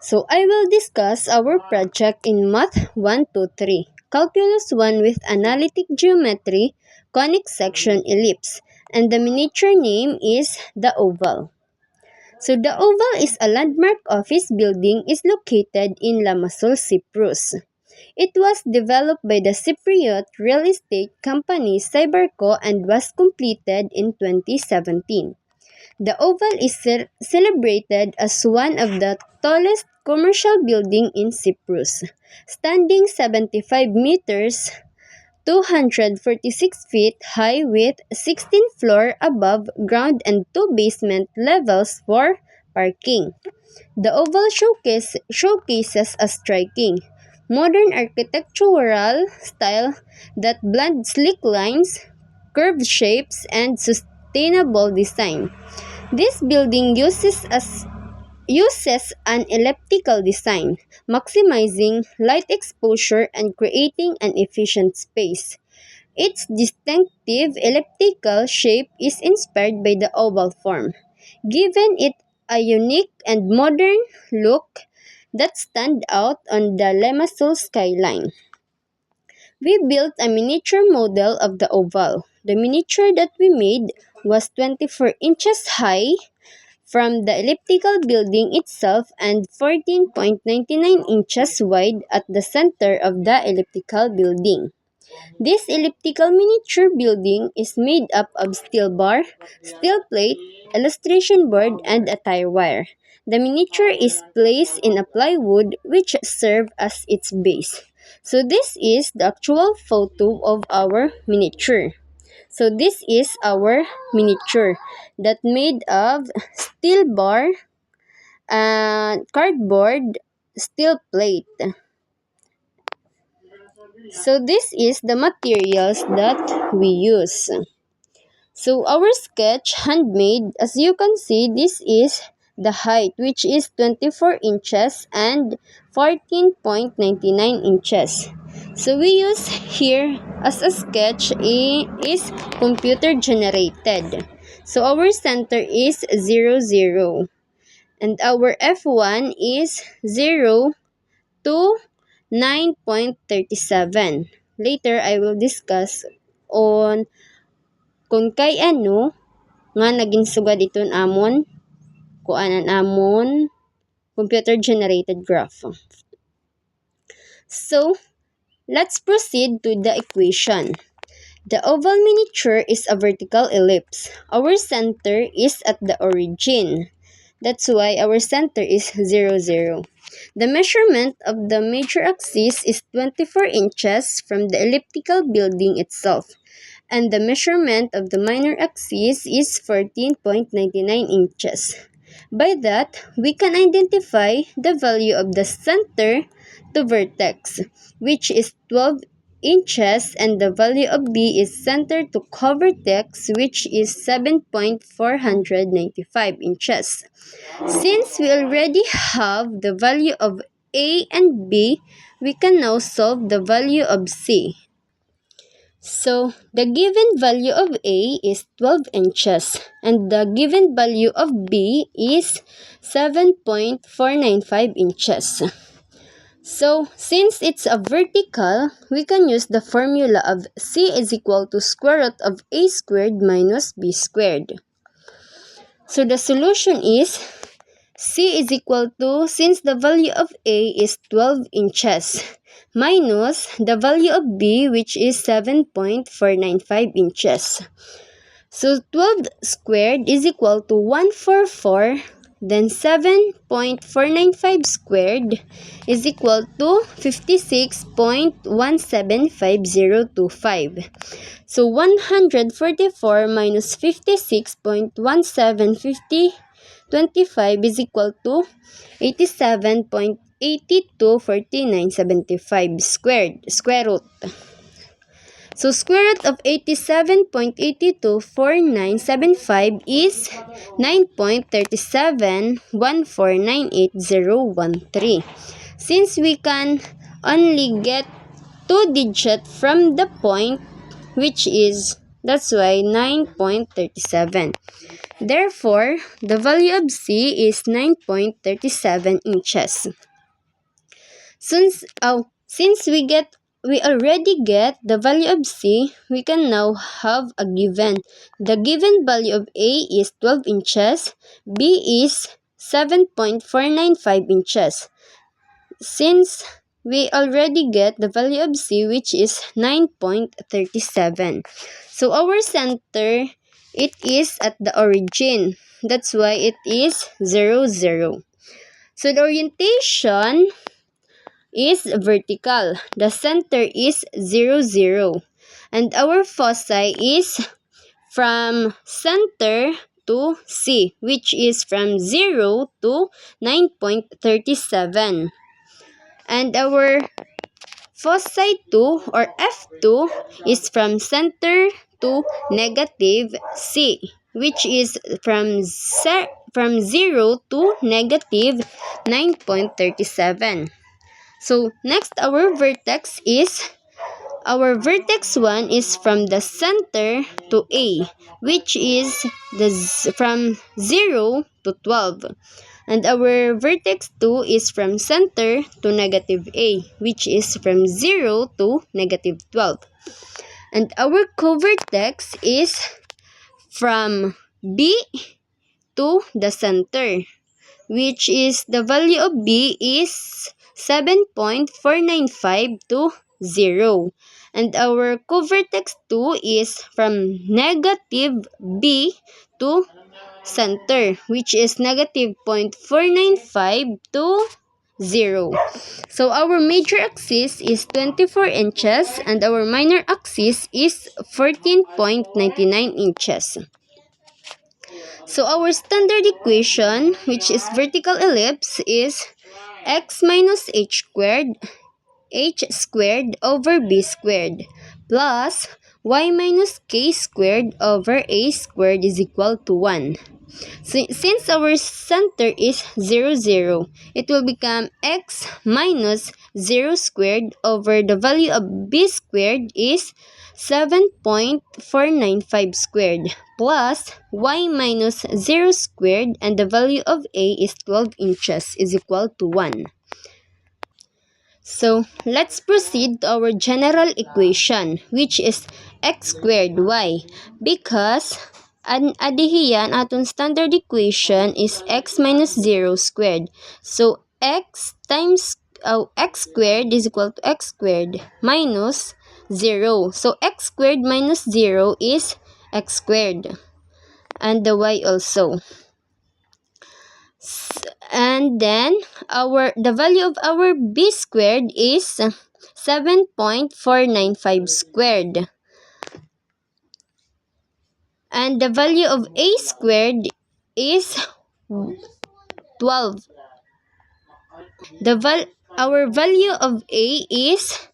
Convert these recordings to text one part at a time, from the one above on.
So I will discuss our project in Math 1 to 3, Calculus 1 with Analytic Geometry, Conic Section Ellipse, and the miniature name is the Oval. So the Oval is a landmark office building is located in Limassol, Cyprus. It was developed by the Cypriot real estate company Cyberco and was completed in 2017. The Oval is celebrated as one of the tallest commercial building in Cyprus, standing 75 meters, 246 feet high with 16 floor above ground and 2 basement levels for parking. The Oval showcases a striking, modern architectural style that blends sleek lines, curved shapes, and sustainable design. This building uses an elliptical design, maximizing light exposure and creating an efficient space. Its distinctive elliptical shape is inspired by the oval form, giving it a unique and modern look that stands out on the Limassol skyline. We built a miniature model of the oval. The miniature that we made was 24 inches high from the elliptical building itself and 14.99 inches wide at the center of the elliptical building. This elliptical miniature building is made up of steel bar, steel plate, illustration board, and a tire wire. The miniature is placed in a plywood which serves as its base. So this is the actual photo of our miniature. So this is our miniature that made of steel bar, cardboard, steel plate. So this is the materials that we use. So our sketch handmade, as you can see, this is the height which is 24 inches and 14.99 inches. So we use here as a sketch is computer generated. So our center is 0, 0. And our F1 is 0 to 9.37. Later, I will discuss on kung kay ano nga naging sugad iton amon kuanan amon computer generated graph. So, let's proceed to the equation. The oval miniature is a vertical ellipse. Our center is at the origin. That's why our center is 0, 0. The measurement of the major axis is 24 inches from the elliptical building itself, and the measurement of the minor axis is 14.99 inches. By that, we can identify the value of the center to vertex, which is 12 inches, and the value of B is center to co-vertex, which is 7.495 inches. Since we already have the value of A and B, we can now solve the value of C. So, the given value of A is 12 inches, and the given value of B is 7.495 inches. So, since it's a vertical, we can use the formula of C is equal to square root of A squared minus B squared. So, the solution is C is equal to, since the value of A is 12 inches, minus the value of B, which is 7.495 inches. So, 12 squared is equal to 144. Then 7.495 squared is equal to 56.175025. So 144 minus 56.175025 is equal to 87.824975 square root. So square root of 87.824975 is 9.37149813. Since we can only get 2 digits from the point, which is That's why 9.37. Therefore, the value of C is 9.37 inches. Since we already get the value of C, we can now have a given. The given value of A is 12 inches, B is 7.495 inches. Since we already get the value of C, which is 9.37. So our center, it is at the origin. That's why it is 0, 0. So the orientation is vertical. The center is 0, 0. And our foci is from center to C, which is from 0 to 9.37. And our foci 2 or F2 is from center to negative C, which is from 0 to negative 9.37. So next, our vertex 1 is from the center to A, which is from 0 to 12. And our vertex 2 is from center to negative A, which is from 0 to negative 12. And our covertex is from B to the center, which is the value of B is 7.495 to 0. And our covertex 2 is from negative B to center, which is negative 0.495 to 0. So our major axis is 24 inches and our minor axis is 14.99 inches. So our standard equation, which is vertical ellipse, is x minus h squared over b squared plus y minus k squared over a squared is equal to 1. So, since our center is 0, 0, it will become x minus 0 squared over the value of b squared is 7.495 squared plus y minus 0 squared and the value of a is 12 inches is equal to 1. So, let's proceed to our general equation, which is x squared y, because adihiyan aton standard equation is x minus 0 squared. So, x squared is equal to x squared minus 0. So, x squared minus 0 is x squared. And the y also. And then the value of our b squared is 7.495 squared. And the value of a squared is 12. Our value of a is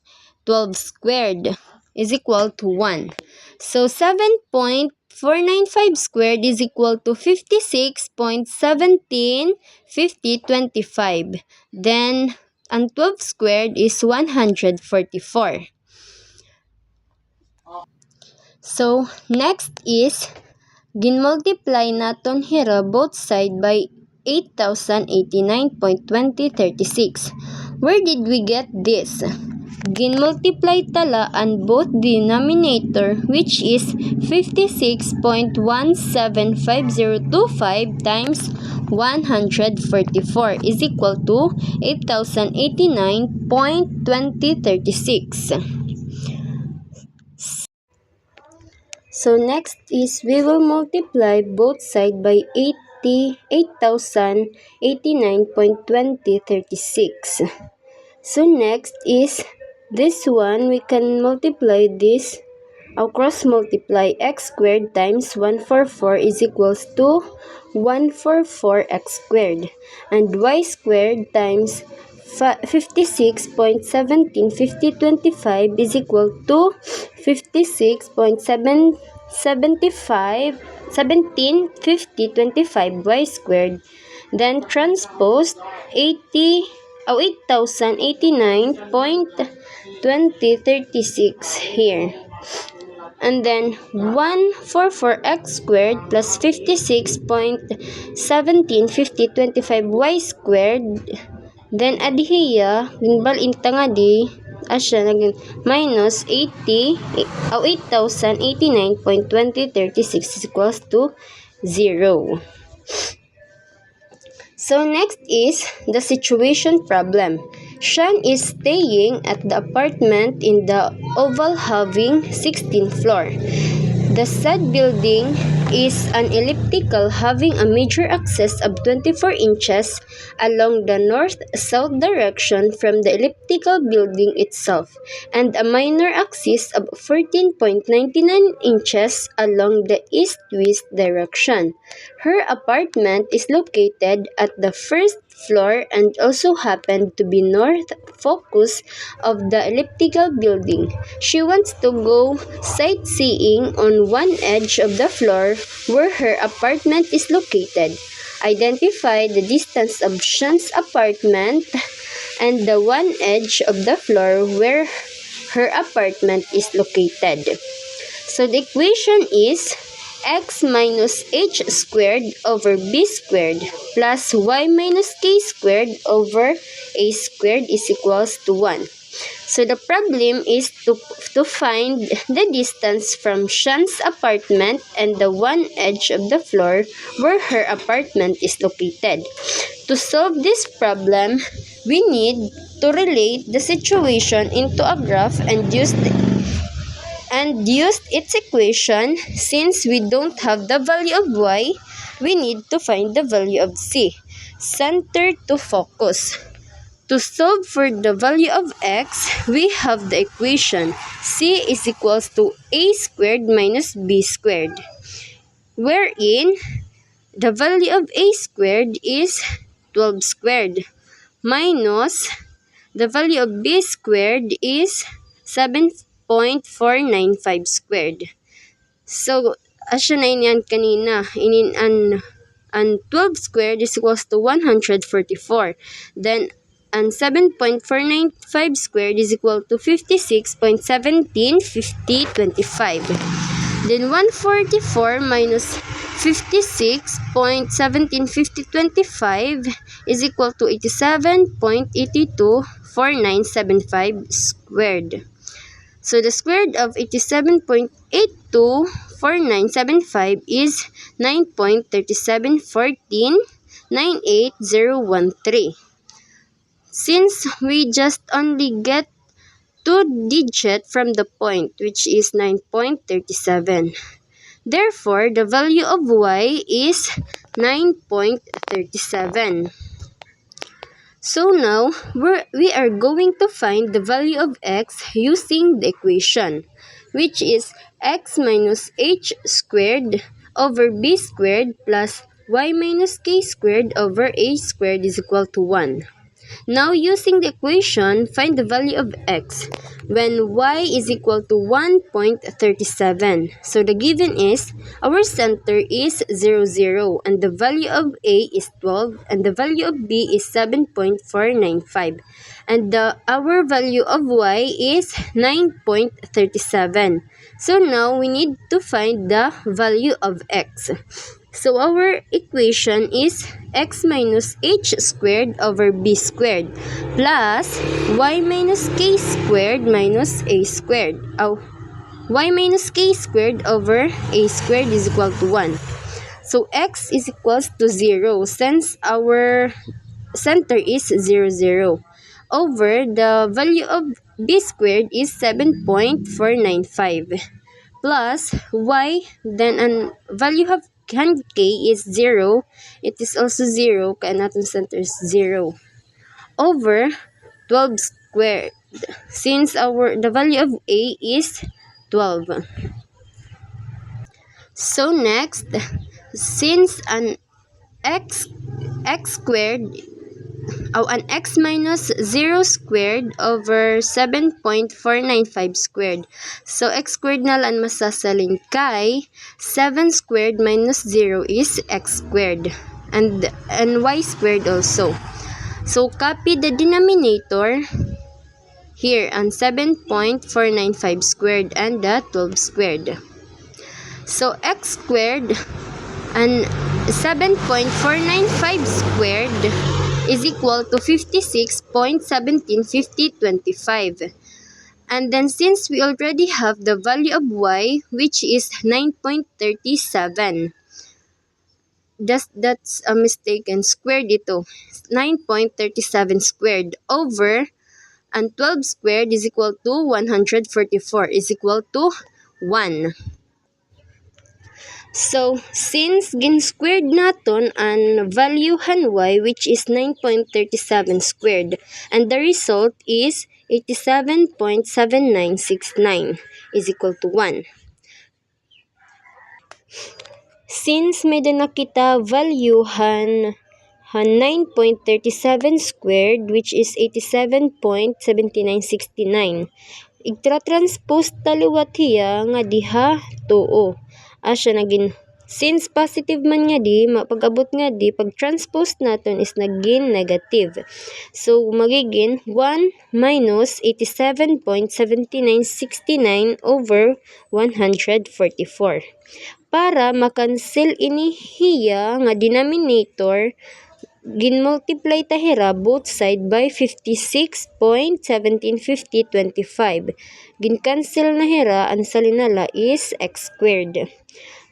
12 squared is equal to 1. So 7.495 squared is equal to 56.175025. Then, ang 12 squared is 144. So, next is, ginmultiply naton hira both side by 8,089.2036. Where did we get this? Ginmultiply tala on both denominator, which is 56.175025 times 144 is equal to 8,089.2036. So next is we will multiply both sides by 8,089.2036. So next is this one, we can multiply this, cross multiply x squared times 144 is equals to 144x squared, and y squared times 56.175025 is equal to 56.175025 y squared. Then transpose 8,089.2036 here. and then 144x squared plus 56.175025y squared, then adihiya ginbal inta nga di asya naging minus 8,089.2036 is equals to 0. So next is the situation problem. Sean is staying at the apartment in the oval having 16th floor. The said building is an elliptical having a major axis of 24 inches along the north-south direction from the elliptical building itself, and a minor axis of 14.99 inches along the east-west direction. Her apartment is located at the first floor and also happened to be north focus of the elliptical building. She wants to go sightseeing on one edge of the floor where her apartment is located. Identify the distance of Sean's apartment and the one edge of the floor where her apartment is located. So the equation is x minus h squared over b squared plus y minus k squared over a squared is equals to 1. So the problem is to find the distance from Sean's apartment and the one edge of the floor where her apartment is located. To solve this problem, we need to relate the situation into a graph and use its equation. Since we don't have the value of y, we need to find the value of c. Center to focus. To solve for the value of x, we have the equation c is equals to a squared minus b squared, wherein the value of a squared is 12 squared minus the value of b squared is 7.495 squared. So, asya na yan kanina. An 12 squared is equals to 144. Then, and 7.495 squared is equal to 56.175025. Then 144 minus 56.175025 is equal to 87.824975 squared. So the square root of 87.824975 is 9.371498013. Since we just only get 2 digits from the point, which is 9.37. Therefore, the value of y is 9.37. So now, we are going to find the value of x using the equation, which is x minus h squared over b squared plus y minus k squared over a squared is equal to 1. Now, using the equation, find the value of x when y is equal to 1.37. So, the given is, our center is 0, 0, and the value of a is 12, and the value of b is 7.495. And our value of y is 9.37. So, now, we need to find the value of x. So, our equation is x minus h squared over b squared plus y minus k squared minus a squared. Y minus k squared over a squared is equal to 1. So, x is equals to 0 since our center is 0, 0. Over the value of b squared is 7.495 plus y, then ang value of k is 0. It is also 0 kaya natin center is 0 over 12 squared since the value of a is 12. So next, since an x minus 0 squared over 7.495 squared. So, x squared na lang masasalin kay 7 squared minus 0 is x squared. And y squared also. So, copy the denominator here on 7.495 squared and the 12 squared. So x squared and 7.495 squared is equal to 56.175025. And then since we already have the value of y, which is 9.37, that's a mistaken, squared ito. 9.37 squared over, and 12 squared is equal to 144 is equal to 1. So, since gin-squared naton ang valuehan y, which is 9.37 squared, and the result is 87.7969 is equal to 1. Since may nakita valuehan 9.37 squared, which is 87.7969, igtra-transpose taliwat hiya nga diha tuo. Asya naging, since positive man nga di, pag-abot nga di, pag-transpose natin is naging negative. So, magiging 1 minus 87.7969 over 144. Para makancel ini hiya nga denominator, gin-multiply tahira both side by 56.175025. Gin-cancel na hira, ang salinala is x squared.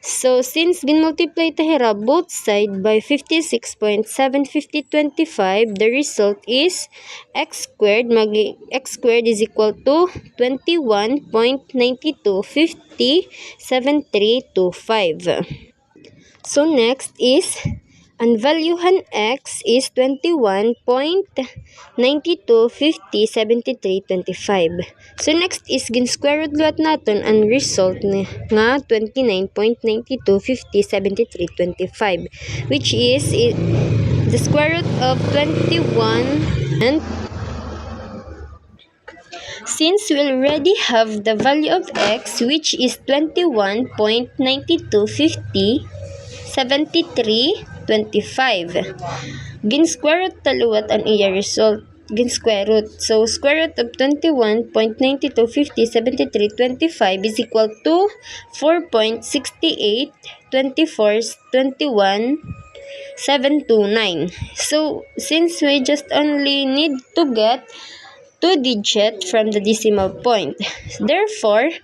So, since gin-multiply tahira both side by 56.75025, the result is x squared. X squared is equal to 21.92507325. So, next is, ang valuehan x is 21.92507325. So, next is gin-square root lot natin ang result nga 29.92507325, which is the square root of 21. And since we already have the value of x, which is 21.92507325, gin-square root taluwat ang iya result. Gin-square root. So, square root of 21.92507325 is equal to 4.682421.729. So, since we just only need to get 2 digits from the decimal point, therefore,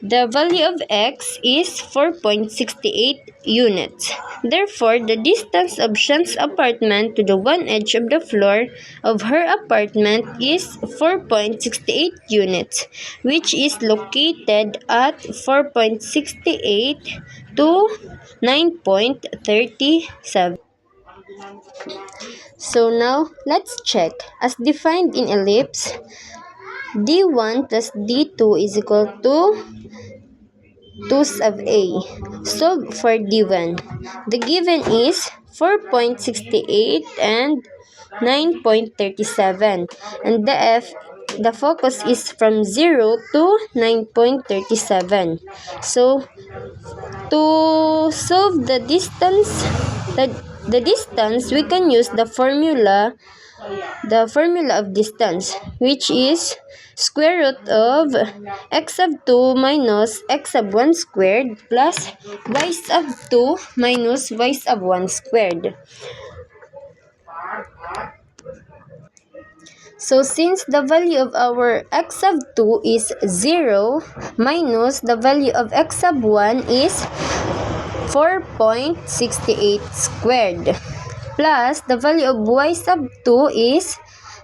the value of x is 4.68 units. Therefore, the distance of Shan's apartment to the one edge of the floor of her apartment is 4.68 units, which is located at 4.68 to 9.37. So now, let's check. As defined in ellipse, D1 plus D2 is equal to 2 sub A. Solve for D1. The given is 4.68 and 9.37. And the focus is from 0 to 9.37. So, to solve the distance, we can use the formula of distance, which is square root of x sub 2 minus x sub 1 squared plus y sub 2 minus y sub 1 squared. So, since the value of our x sub 2 is 0 minus the value of x sub 1 is 4.68 squared plus the value of y sub 2 is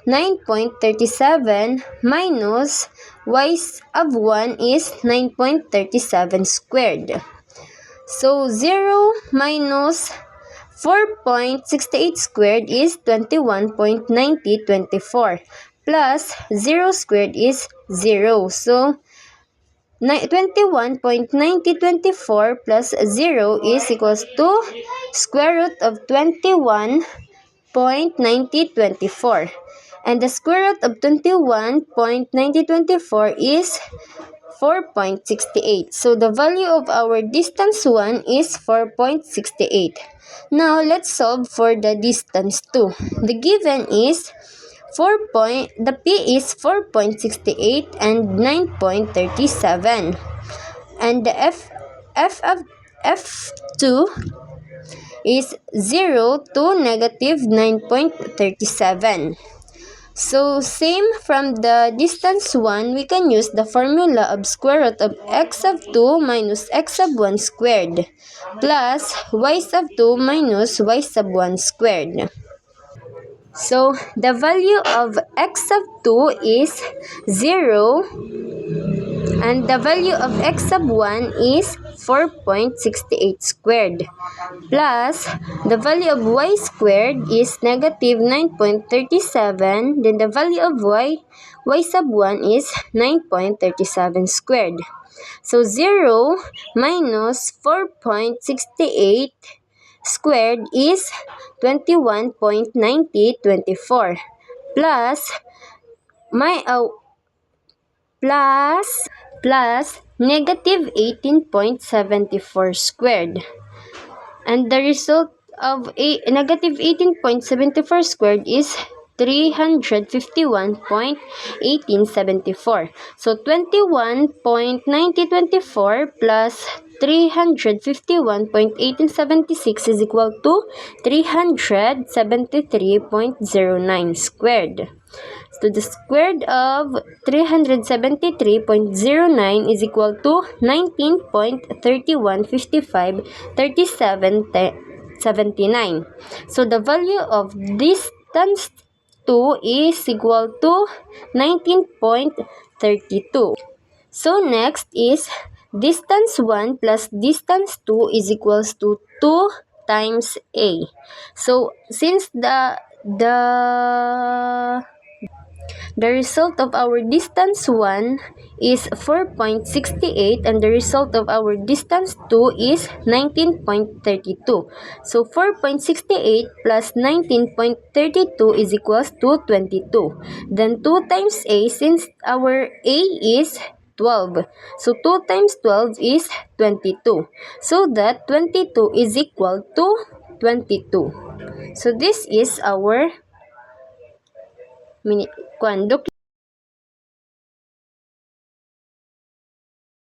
9.37 minus y sub 1 is 9.37 squared. So, 0 minus 4.68 squared is 21.9024 plus 0 squared is 0. So, 21.9024 plus 0 is equals to square root of 21.9024. And the square root of 21.9024 is 4.68. So, the value of our distance 1 is 4.68. Now, let's solve for the distance 2. The given is the P is 4.68 and 9.37. And the F of F2 is 0 to negative 9.37. So same from the distance 1, we can use the formula of square root of x of 2 minus x sub 1 squared plus y sub 2 minus y sub 1 squared. So the value of x sub 2 is 0 and the value of x sub 1 is 4.68 squared plus the value of y squared is negative 9.37, then the value of y sub 1 is 9.37 squared. So 0 minus 4.68 squared is 21.9024 plus negative 18.74 squared. And the result of negative 18.74 squared is 351.1874. So 21.9024 plus 351.1876 is equal to 373.09 squared. So the squared of 373.09 is equal to 19.31553779. So the value of distance 2 is equal to 19.32. So next is distance 1 plus distance 2 is equals to 2 times A. So since the result of our distance 1 is 4.68 and the result of our distance 2 is 19.32. So 4.68 plus 19.32 is equals to 22. Then 2 times A, since our A is 12. So 2 times 12 is 22. So that 22 is equal to 22. So this is our